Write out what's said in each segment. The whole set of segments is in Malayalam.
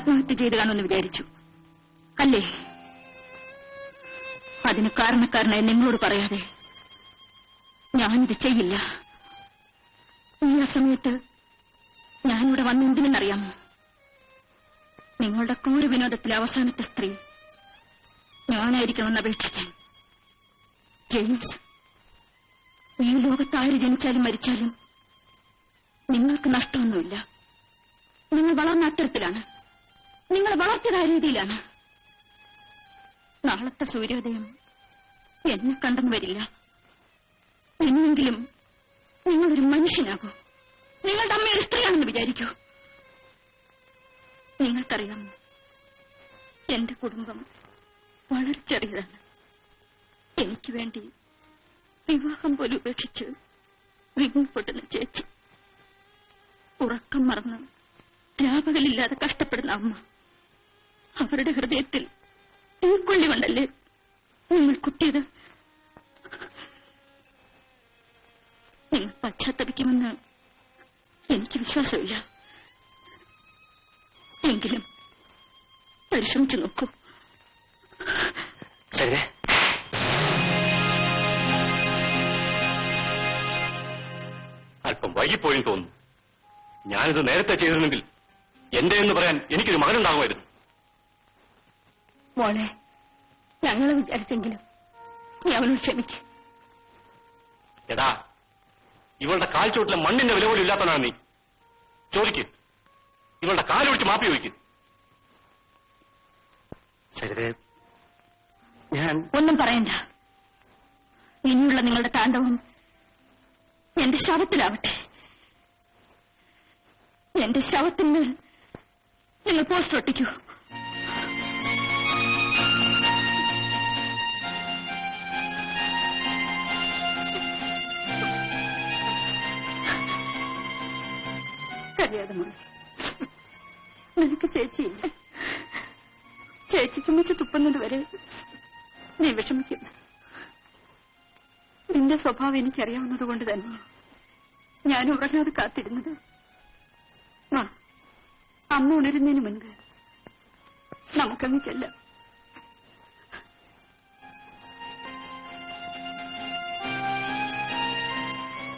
ആത്മഹത്യ ചെയ്ത് കാണുമെന്ന് വിചാരിച്ചു അല്ലേ? അതിന് കാരണക്കാരനായി നിങ്ങളോട് പറയാതെ ഞാനിത് ചെയ്യില്ല. ഈ സമയത്ത് ഞാനിവിടെ വന്നെന്തിനെന്നറിയാമോ? നിങ്ങളുടെ ക്രൂര വിനോദത്തിലെ അവസാനത്തെ സ്ത്രീ ഞാനായിരിക്കണമെന്ന് അപേക്ഷിക്കാൻ. ജെയിംസ്, ഈ ലോകത്ത് ആര് ജനിച്ചാലും മരിച്ചാലും നിങ്ങൾക്ക് നഷ്ടമൊന്നുമില്ല. നിങ്ങൾ വളർന്ന അത്തരത്തിലാണ്, നിങ്ങൾ വളർത്തിയതായ രീതിയിലാണ്. നാളത്തെ സൂര്യോദയം എന്നെ കണ്ടെന്ന് വരില്ല. എന്നെങ്കിലും നിങ്ങളൊരു മനുഷ്യനാകൂ. നിങ്ങളുടെ അമ്മ ഒരു സ്ത്രീയാണെന്ന് വിചാരിക്കൂ. നിങ്ങൾക്കറിയാമോ, എന്റെ കുടുംബം വളരെ ചെറിയതാണ്. എനിക്ക് വേണ്ടി വിവാഹം പോലും ഉപേക്ഷിച്ച് വിങ്ങപ്പെടുന്ന ചേച്ചി, ഉറക്കം മറന്ന് രാപകലില്ലാതെ കഷ്ടപ്പെടുന്ന അമ്മ, അവരുടെ ഹൃദയത്തിൽ തീർക്കൊള്ളി കൊണ്ടല്ലേ നിങ്ങൾ കുത്തിയത്? നിങ്ങൾ പശ്ചാത്തപിക്കുമെന്ന് എനിക്ക് വിശ്വാസമില്ല. എങ്കിലും പരിശ്രമിച്ചു നോക്കൂ. അല്പം വൈകിപ്പോയെന്ന് തോന്നുന്നു. ഞാനിത് നേരത്തെ ചെയ്തിരുന്നെങ്കിൽ എന്റെ എന്ന് പറയാൻ എനിക്കൊരു മകനുണ്ടാകുമായിരുന്നു. മോളെ, ഞങ്ങളെ വിചാരിച്ചെങ്കിലും നീ അവനോട് ക്ഷമിക്കും. എടാ, ഇവളുടെ കാൽ ചുവട്ടിലെ മണ്ണിന്റെ വില പോലും ഇല്ലാത്തതാണ് നീ. ചോദിക്ക്, ഇവളുടെ കാലൊഴിച്ച് മാപ്പി ചോദിക്കും. ശരിതേ, ഞാൻ ഒന്നും പറയണ്ട. ഇനിയുള്ള നിങ്ങളുടെ താണ്ഡവം എന്റെ ശവത്തിലാവട്ടെ. എന്റെ ശവത്തിന് നിങ്ങൾ പോസ്റ്റർ ഒട്ടിക്കൂ. കരയാതെ മോളെ, നിനക്ക് ചേച്ചിയില്ല. ചേച്ചി ചുമച്ച് തുപ്പുന്നത് വരെ നീ വിഷമിക്കില്ല. നിന്റെ സ്വഭാവം എനിക്കറിയാവുന്നത് കൊണ്ട് തന്നെയാണ് ഞാൻ ഉറങ്ങാതെ കാത്തിരുന്നത്. അമ്മ ഉണരുന്നതിന് മുൻപ് നമുക്കങ്ങ് ചെല്ലാം.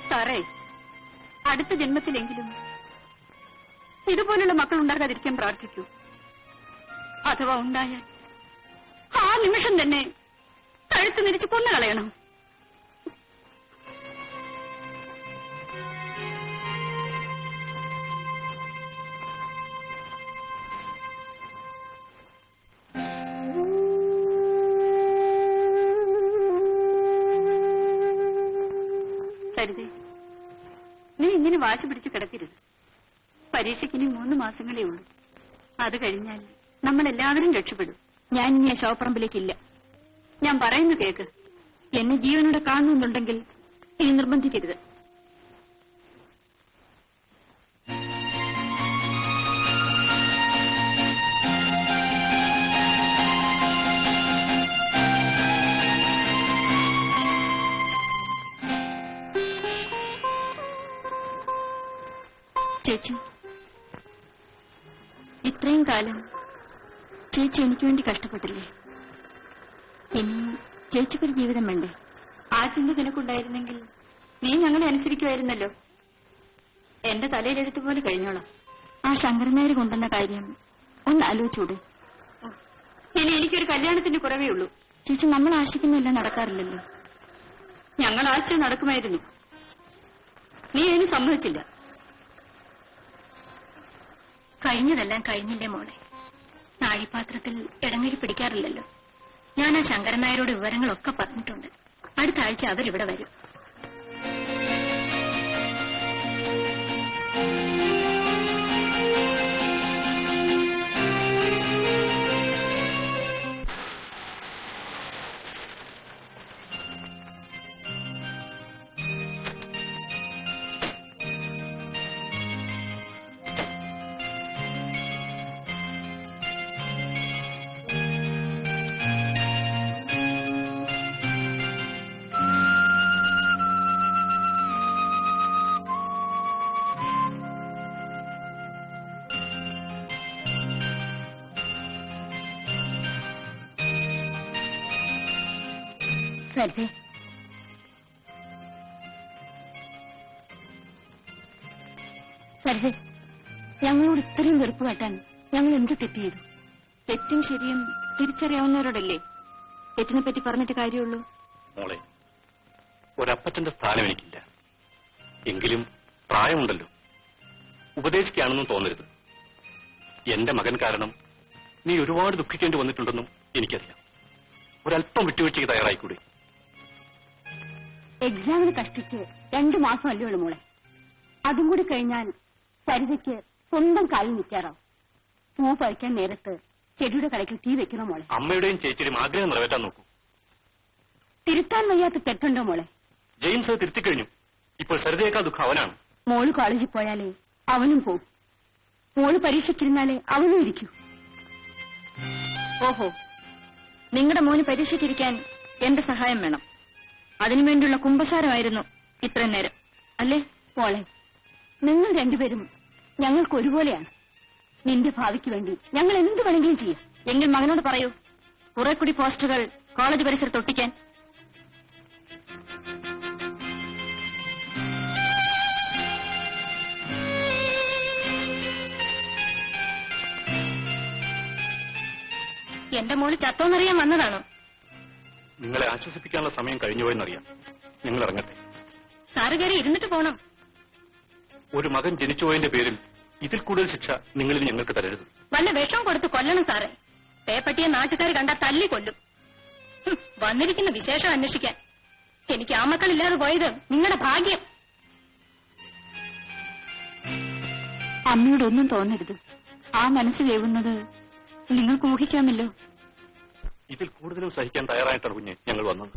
സാറേ, അടുത്ത ജന്മത്തിലെങ്കിലും ഇതുപോലുള്ള മക്കൾ ഉണ്ടാകാതിരിക്കാൻ പ്രാർത്ഥിക്കൂ. അഥവാ ഉണ്ടായാൽ ആ നിമിഷം തന്നെ കഴുത്ത് നിരിച്ച് കൊന്നുകളയണം. സരിതേ, നീ ഇങ്ങനെ വാശി പിടിച്ച് കിടക്കരുത്. പരീക്ഷയ്ക്ക് ഇനി 3 മാസങ്ങളേ ഉള്ളൂ. അത് കഴിഞ്ഞാൽ നമ്മളെല്ലാവരും രക്ഷപ്പെടും. ഞാൻ ഇനി ആ ശവപ്പറമ്പിലേക്കില്ല. ഞാൻ പറയുന്നു കേക്ക്. എന്നെ ജീവനോടെ കാണുന്നുണ്ടെങ്കിൽ ഇനി നിർബന്ധിക്കരുത്. ചേച്ചി, ഇത്രയും കാലം ചേച്ചി എനിക്ക് വേണ്ടി കഷ്ടപ്പെട്ടില്ലേ? ഇനി ചേച്ചിക്കൊരു ജീവിതം വേണ്ടേ? ആ ചിന്ത നിനക്കുണ്ടായിരുന്നെങ്കിൽ നീ ഞങ്ങളെ അനുസരിക്കുമായിരുന്നല്ലോ. എന്റെ തലയിലെടുത്തുപോലെ കഴിഞ്ഞോളാം. ആ ശങ്കരനായർ കൊണ്ടുവന്ന കാര്യം ഒന്ന് ആലോചിച്ചൂടെ? ഇനി എനിക്കൊരു കല്യാണത്തിന്റെ കുറവേ ഉള്ളൂ. ചേച്ചി, നമ്മൾ ആശിക്കുന്നതെല്ലാം നടക്കാറില്ലല്ലോ. ഞങ്ങൾ ആശിച്ച് നടക്കുമായിരുന്നു. നീ അതിന് സമ്മതിച്ചില്ല. കഴിഞ്ഞതെല്ലാം കഴിഞ്ഞില്ലേ മോളെ? നാഴിപാത്രത്തിൽ ഇടങ്ങഴി പിടിക്കാറില്ലല്ലോ. ഞാൻ ആ ശങ്കരൻ നായരോട് വിവരങ്ങളൊക്കെ പറഞ്ഞിട്ടുണ്ട്. അടുത്ത ആഴ്ച അവരിവിടെ വരും. സരിതേ, സരിതേ, ഞങ്ങളോട് ഇത്രയും വെറുപ്പ് കാട്ടാൻ ഞങ്ങൾ എന്ത് തെറ്റ് ചെയ്തു? തെറ്റും ശരിയും തിരിച്ചറിയാവുന്നവരോടല്ലേ തെറ്റിനെ പറ്റി പറഞ്ഞിട്ട് കാര്യമുള്ളൂ. മോളെ, ഒരപ്പച്ചന്റെ സ്ഥാനം എനിക്കില്ല. എങ്കിലും പ്രായമുണ്ടല്ലോ, ഉപദേശിക്കുകയാണെന്നും തോന്നരുത്. എന്റെ മകൻ കാരണം നീ ഒരുപാട് ദുഃഖിക്കേണ്ടി വന്നിട്ടുണ്ടെന്നും എനിക്കറിയാം. ഒരല്പം വിട്ടുവീഴ്ചയ്ക്ക് തയ്യാറായിക്കൂടെ? എക്സാമിന് കഷ്ടിച്ച് 2 മാസം അല്ലേ ഉള്ളൂ മോളെ. അതും കൂടി കഴിഞ്ഞാൽ സരിതയ്ക്ക് സ്വന്തം കാലിൽ നിൽക്കാറാവും. പൂ പറിക്കാൻ നേരത്ത് ചെടിയുടെ കടയ്ക്ക് തീ വെക്കണോ മോളെ? അമ്മയുടെയും ചേച്ചിയുടെയും ആഗ്രഹം നിറവേറ്റാൻ നോക്കൂ. തിരുത്താൻ വയ്യാത്ത തെറ്റുണ്ടോ മോളെ? ജെയിംസ് അത് തിരുത്തിക്കഴിഞ്ഞു. ഇപ്പോൾ സരിതയേക്കാൾ ദുഃഖം അവനാണ്. മോള് കോളേജിൽ പോയാലേ അവനും പോവും. മോള് പരീക്ഷയ്ക്കിരുന്നാലേ അവനും ഇരിക്കൂ. ഓഹോ, നിങ്ങളുടെ മോന് പരീക്ഷയ്ക്കിരിക്കാൻ എന്റെ സഹായം വേണം. അതിനുവേണ്ടിയുള്ള കുമ്പസാരമായിരുന്നു ഇത്രയും നേരം, അല്ലേ? മോളെ, നിങ്ങൾ രണ്ടുപേരും ഞങ്ങൾക്ക് ഒരുപോലെയാണ്. നിന്റെ ഭാവിക്ക് വേണ്ടി ഞങ്ങൾ എന്ത് വേണമെങ്കിലും ചെയ്യും. എങ്കിൽ മകനോട് പറയൂ, കുറെ കൂടി പോസ്റ്ററുകൾ കോളേജ് പരിസരത്ത് ഒട്ടിക്കാൻ. എന്റെ മോള് ചത്തോന്നറിയാൻ വന്നതാണോ? നിങ്ങളെ ആശ്വസിപ്പിക്കാനുള്ള സമയം കഴിഞ്ഞുപോയെന്നറിയാം. നിങ്ങൾ ഇറങ്ങട്ടെ. സാറ് കയറി ഇരുന്നിട്ട് പോണം. ഒരു മകൻ ജനിച്ചുപോയതിന്റെ പേരിൽ ഇതിൽ കൂടുതൽ ശിക്ഷ നിങ്ങളിൽ ഞങ്ങൾക്ക് തരരുത്. വല്ല വിഷം കൊടുത്ത് കൊല്ലണം സാറേ. പേപ്പട്ടിയെ നാട്ടുകാർ കണ്ടാൽ തല്ലി കൊല്ലും. വന്നിരിക്കുന്ന വിശേഷം അന്വേഷിക്കാൻ. എനിക്ക് ആ മക്കളില്ലാതെ പോയത് നിങ്ങളുടെ ഭാഗ്യം. അമ്മയോടൊന്നും തോന്നരുത്. ആ മനസ്സ് വേവുന്നത് നിങ്ങൾക്ക് ഊഹിക്കാമല്ലോ. ഇതിൽ കൂടുതലും സഹിക്കാൻ തയ്യാറായിട്ടാണ് കുഞ്ഞ് ഞങ്ങൾ വന്നത്.